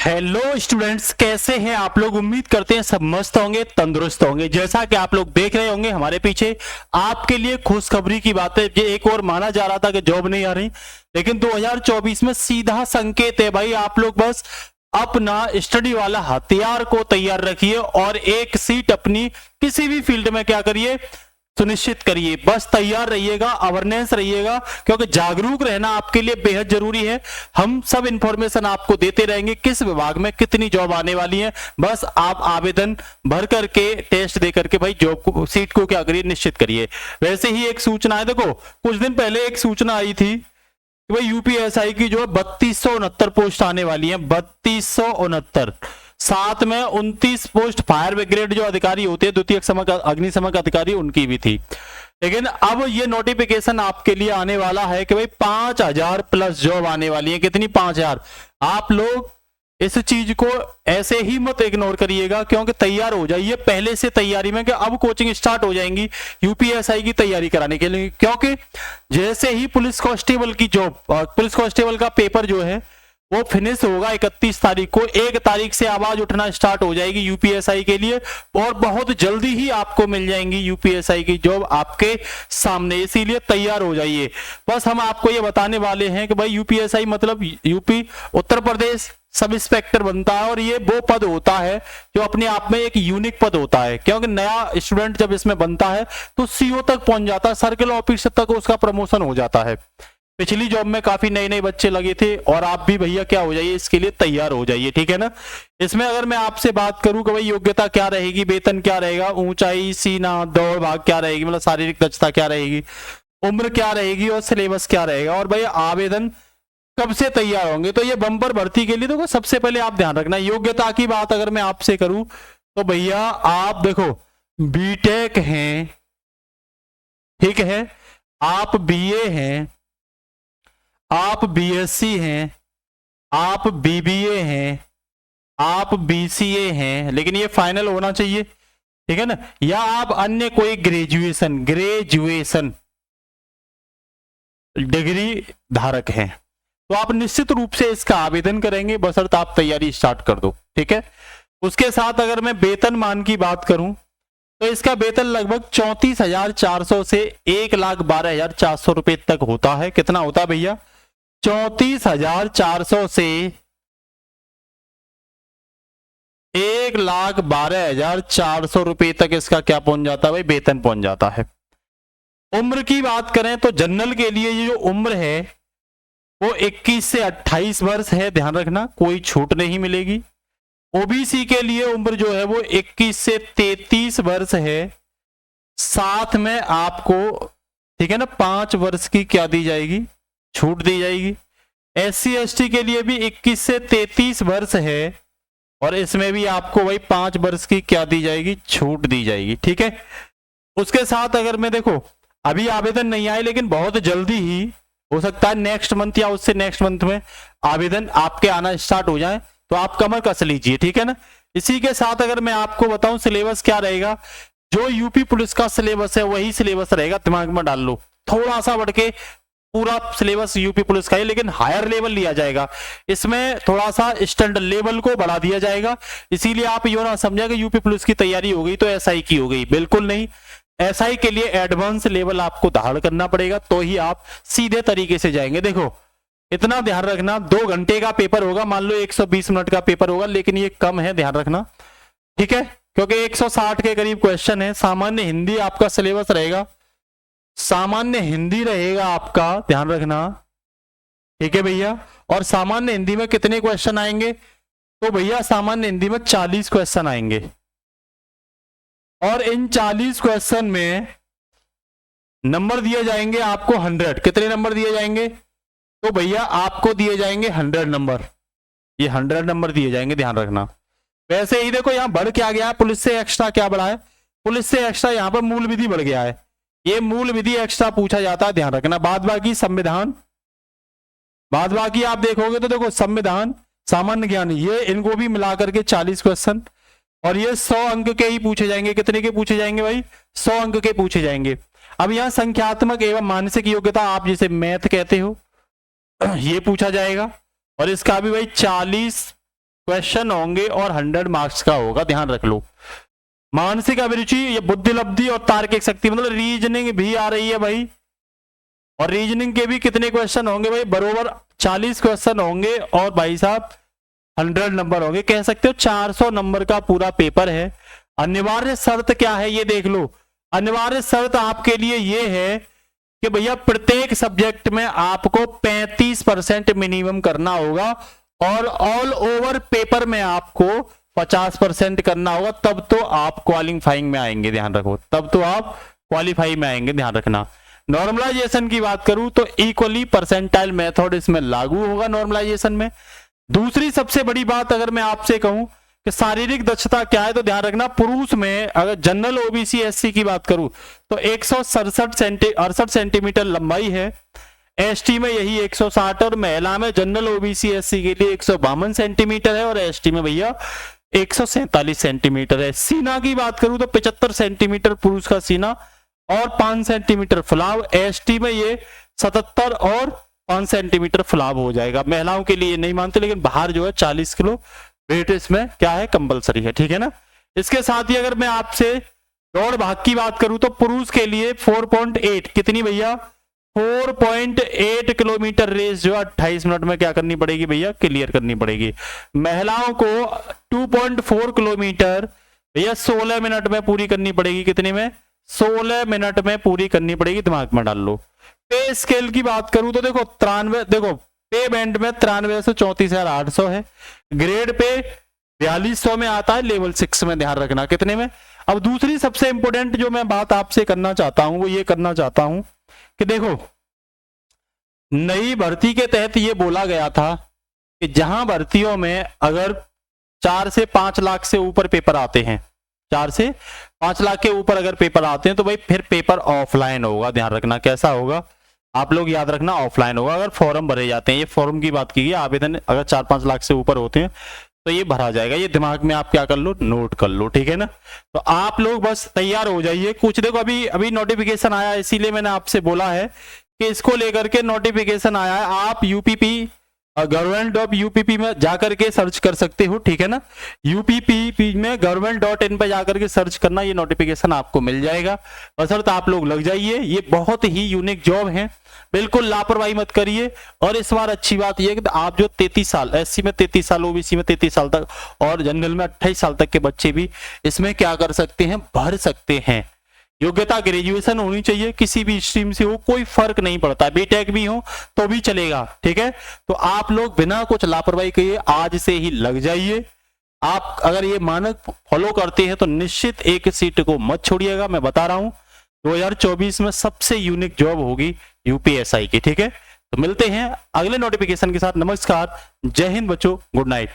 Hello students, कैसे हैं आप लोग। उम्मीद करते हैं सब मस्त होंगे, तंदुरुस्त होंगे। जैसा कि आप लोग देख रहे होंगे हमारे पीछे आपके लिए खुशखबरी की बात है। ये एक और माना जा रहा था कि जॉब नहीं आ रही, लेकिन 2024 में सीधा संकेत है भाई। आप लोग बस अपना स्टडी वाला हथियार को तैयार रखिए और एक सीट अपनी किसी भी फील्ड में क्या करिए, सुनिश्चित करिए। बस तैयार रहिएगा, अवेयरनेस रहिएगा, क्योंकि जागरूक रहना आपके लिए बेहद जरूरी है। हम सब इंफॉर्मेशन आपको देते रहेंगे किस विभाग में कितनी जॉब आने वाली है। बस आप आवेदन भर करके, टेस्ट दे करके भाई जॉब को, सीट को क्या करिए, निश्चित करिए। वैसे ही एक सूचना है, देखो कुछ दिन पहले एक सूचना आई थी कि भाई यूपीएसआई की जो 3269 पोस्ट आने वाली है, 3269। साथ में 29 पोस्ट फायर ब्रिगेड जो अधिकारी होते हैं, द्वितीय अग्निशमन अधिकारी, उनकी भी थी। लेकिन अब ये नोटिफिकेशन आपके लिए आने वाला है कि भाई 5000 प्लस जॉब आने वाली है। कितनी? 5000। आप लोग इस चीज को ऐसे ही मत इग्नोर करिएगा, क्योंकि तैयार हो जाइए पहले से तैयारी में, कि अब कोचिंग स्टार्ट हो जाएंगी यूपीएसआई की तैयारी कराने के लिए। क्योंकि जैसे ही पुलिस कांस्टेबल की जॉब, पुलिस कांस्टेबल का पेपर जो है वो फिनिश होगा 31 तारीख को, 1 तारीख से आवाज उठना स्टार्ट हो जाएगी यूपीएसआई के लिए, और बहुत जल्दी ही आपको मिल जाएंगी यूपीएसआई की जॉब आपके सामने। इसीलिए तैयार हो जाइए। बस हम आपको ये बताने वाले हैं कि भाई यूपीएसआई मतलब UP Uttar Pradesh sub inspector बनता है, और ये वो पद होता है जो अपने आप में एक यूनिक पद होता है। क्योंकि नया स्टूडेंट जब इसमें बनता है तो सीओ तक पहुंच जाता है, सर्किल ऑफिसर तक उसका प्रमोशन हो जाता है। पिछली जॉब में काफी नए नए बच्चे लगे थे, और आप भी भैया क्या हो जाइए, इसके लिए तैयार हो जाइए, ठीक है ना। इसमें अगर मैं आपसे बात करूं कि भाई योग्यता क्या रहेगी, वेतन क्या रहेगा, ऊंचाई, सीना, दौड़ भाग क्या रहेगी, मतलब शारीरिक दक्षता क्या रहेगी, उम्र क्या रहेगी और सिलेबस क्या रहेगा, और भाई आवेदन कब से तैयार होंगे, तो ये बम्पर भर्ती के लिए देखो सबसे पहले आप ध्यान रखना। योग्यता की बात अगर मैं आपसे करूं तो भैया आप देखो बीटेक हैं, ठीक है, आप बीए हैं, आप बीएससी हैं, आप बीबीए हैं, आप बीसीए हैं, लेकिन ये फाइनल होना चाहिए, ठीक है ना। या आप अन्य कोई ग्रेजुएशन डिग्री धारक हैं, तो आप निश्चित रूप से इसका आवेदन करेंगे, बशर्ते आप तैयारी स्टार्ट कर दो, ठीक है। उसके साथ अगर मैं वेतन मान की बात करूं तो इसका वेतन लगभग 34,400 से 1,12,400 रुपए तक होता है। कितना होता है भैया? 34,400 से 1,12,400 रुपए तक इसका क्या पहुंच जाता है भाई, वेतन पहुंच जाता है। उम्र की बात करें तो जनरल के लिए ये जो उम्र है वो 21 से 28 वर्ष है, ध्यान रखना, कोई छूट नहीं मिलेगी। ओबीसी के लिए उम्र जो है वो 21 से 33 वर्ष है, साथ में आपको, ठीक है ना, 5 वर्ष की क्या दी जाएगी, छूट दी जाएगी। एससी एसटी के लिए भी 21 से 33 वर्ष है, और इसमें भी आपको वही 5 वर्ष की क्या दी जाएगी, छूट दी जाएगी, ठीक है। उसके साथ अगर मैं देखो, अभी आवेदन नहीं आए, लेकिन बहुत जल्दी ही हो सकता है नेक्स्ट मंथ या उससे नेक्स्ट मंथ में आवेदन आपके आना स्टार्ट हो जाए, तो आप कमर कस लीजिए, ठीक है ना। इसी के साथ अगर मैं आपको बताऊं सिलेबस क्या रहेगा, जो यूपी पुलिस का सिलेबस है वही सिलेबस रहेगा, दिमाग में डाल लो। थोड़ा सा बढ़ के पूरा सिलेबस यूपी पुलिस का है, लेकिन हायर लेवल लिया जाएगा, इसमें थोड़ा सा स्टैंडर्ड लेवल को बढ़ा दिया जाएगा। इसीलिए आप ये ना समझा कि यूपी पुलिस की तैयारी हो गई तो एसआई की हो गई, बिल्कुल नहीं। एसआई के लिए एडवांस लेवल आपको धारण करना पड़ेगा, तो ही आप सीधे तरीके से जाएंगे। देखो इतना ध्यान रखना, 2 घंटे का पेपर होगा, मान लो 120 मिनट का पेपर होगा, लेकिन ये कम है, ध्यान रखना, ठीक है, क्योंकि 160 के करीब क्वेश्चन है। सामान्य हिंदी आपका सिलेबस रहेगा, सामान्य हिंदी रहेगा आपका, ध्यान रखना, ठीक है भैया। और सामान्य हिंदी में कितने क्वेश्चन आएंगे, तो भैया सामान्य हिंदी में 40 क्वेश्चन आएंगे, और इन 40 क्वेश्चन में नंबर दिए जाएंगे आपको 100। कितने नंबर दिए जाएंगे, तो भैया आपको दिए जाएंगे 100 नंबर, ये 100 नंबर दिए जाएंगे, ध्यान रखना। वैसे ही देखो यहां बढ़ क्या गया है, पुलिस से एक्स्ट्रा क्या बढ़ा है, पुलिस से एक्स्ट्रा यहां पर मूल विधि बढ़ गया है, ये मूल विधि एक्स्ट्रा पूछा जाता है, ध्यान रखना। बाद बाकी संविधान, बाद बाकी आप देखोगे तो देखो संविधान, सामान्य ज्ञान, ये इनको भी मिला करके 40 क्वेश्चन, और ये 100 अंक के ही पूछे जाएंगे। कितने के पूछे जाएंगे भाई, 100 अंक के पूछे जाएंगे। अब यहां संख्यात्मक एवं मानसिक योग्यता, आप जिसे मैथ कहते हो, ये पूछा जाएगा, और इसका भी भाई 40 क्वेश्चन होंगे और 100 मार्क्स का होगा, ध्यान रख लो। मानसिक अभिरुचि, ये बुद्धि लब्धि और तार्किक शक्ति, मतलब रीजनिंग भी आ रही है भाई, और रीजनिंग के भी कितने क्वेश्चन होंगे भाई, बरोबर 40 क्वेश्चन होंगे और भाई साहब 100 नंबर होंगे, कह सकते हो 400 नंबर का पूरा पेपर है। अनिवार्य शर्त क्या है ये देख लो। अनिवार्य शर्त आपके लिए ये है कि भैया प्रत्येक सब्जेक्ट में आपको 35% मिनिमम करना होगा और ऑल ओवर पेपर में आपको 50% करना होगा, तब तो आप क्वालिफाइंग में आएंगे, ध्यान रखो, तब तो आप क्वालिफाई में आएंगे, ध्यान रखना। नॉर्मलाइजेशन की बात करूं तो इक्वली परसेंटाइल मेथड इसमें लागू होगा नॉर्मलाइजेशन में। दूसरी सबसे बड़ी बात अगर मैं आपसे कहूं कि शारीरिक दक्षता क्या है, तो ध्यान रखना पुरुष में अगर जनरल ओबीसी एससी की बात करूं तो 167 सेंटीमीटर लंबाई है, एसटी में यही 160 और महिला में जनरल ओबीसी एससी के लिए 152 सेंटीमीटर है और एसटी में भैया 147 सेंटीमीटर है। सीना की बात करूं तो 75 सेंटीमीटर पुरुष का सीना और 5 सेंटीमीटर फुलाव, एसटी में ये 77 और 5 सेंटीमीटर फुलाव हो जाएगा। महिलाओं के लिए नहीं मानते, लेकिन बाहर जो है 40 किलो वेट इसमें क्या है, कंपलसरी है, ठीक है ना। इसके साथ ही अगर मैं आपसे दौड़ भाग की बात करूं तो पुरुष के लिए 4.8 कितनी भैया, 4.8 किलोमीटर रेस जो 28 मिनट में क्या करनी पड़ेगी भैया, क्लियर करनी पड़ेगी। महिलाओं को 2.4 किलोमीटर भैया 16 मिनट में पूरी करनी पड़ेगी, कितने में, 16 मिनट में पूरी करनी पड़ेगी, दिमाग में डाल लो। पे स्केल की बात करूं तो देखो 93, देखो पे बैंड में 93 से 34,800 है, ग्रेड पे 4200 में आता है, लेवल 6 में, ध्यान रखना कितने में। अब दूसरी सबसे इंपॉर्टेंट जो मैं बात आपसे करना चाहता हूं वो ये करना चाहता हूं कि देखो नई भर्ती के तहत ये बोला गया था कि जहां भर्तियों में अगर 4 से 5 लाख से ऊपर पेपर आते हैं, 4 से 5 लाख के ऊपर अगर पेपर आते हैं तो भाई फिर पेपर ऑफलाइन होगा, ध्यान रखना कैसा होगा, आप लोग याद रखना ऑफलाइन होगा। अगर फॉर्म भरे जाते हैं, ये फॉर्म की बात की गई, आवेदन अगर 4-5 लाख से ऊपर होते हैं तो ये भरा जाएगा, ये दिमाग में आप क्या कर लो, नोट कर लो, ठीक है ना। तो आप लोग बस तैयार हो जाइए। कुछ देखो अभी नोटिफिकेशन आया, इसीलिए मैंने आपसे बोला है कि इसको लेकर के नोटिफिकेशन आया है, आप यूपीपी government.upp में जाकर के सर्च कर सकते हो, ठीक है ना। यूपीपी में government.in पे जाकर के सर्च करना, ये नोटिफिकेशन आपको मिल जाएगा, बशर्ते आप लोग लग जाइए। ये बहुत ही यूनिक जॉब है, बिल्कुल लापरवाही मत करिए। और इस बार अच्छी बात यह है कि आप जो 33 साल, एससी में 33 साल, ओबीसी में 33 साल तक और जनरल में 28 साल तक के बच्चे भी इसमें क्या कर सकते हैं, भर सकते हैं। योग्यता ग्रेजुएशन होनी चाहिए, किसी भी स्ट्रीम से हो, कोई फर्क नहीं पड़ता, बीटेक भी हो तो भी चलेगा, ठीक है। तो आप लोग बिना कुछ लापरवाही किए आज से ही लग जाइए। आप अगर ये मानक फॉलो करते हैं तो निश्चित एक सीट को मत छोड़िएगा। मैं बता रहा हूं 2024 में सबसे यूनिक जॉब होगी यूपीएसआई की, ठीक है। तो मिलते हैं अगले नोटिफिकेशन के साथ। नमस्कार, जय हिंद बच्चों, गुड नाइट।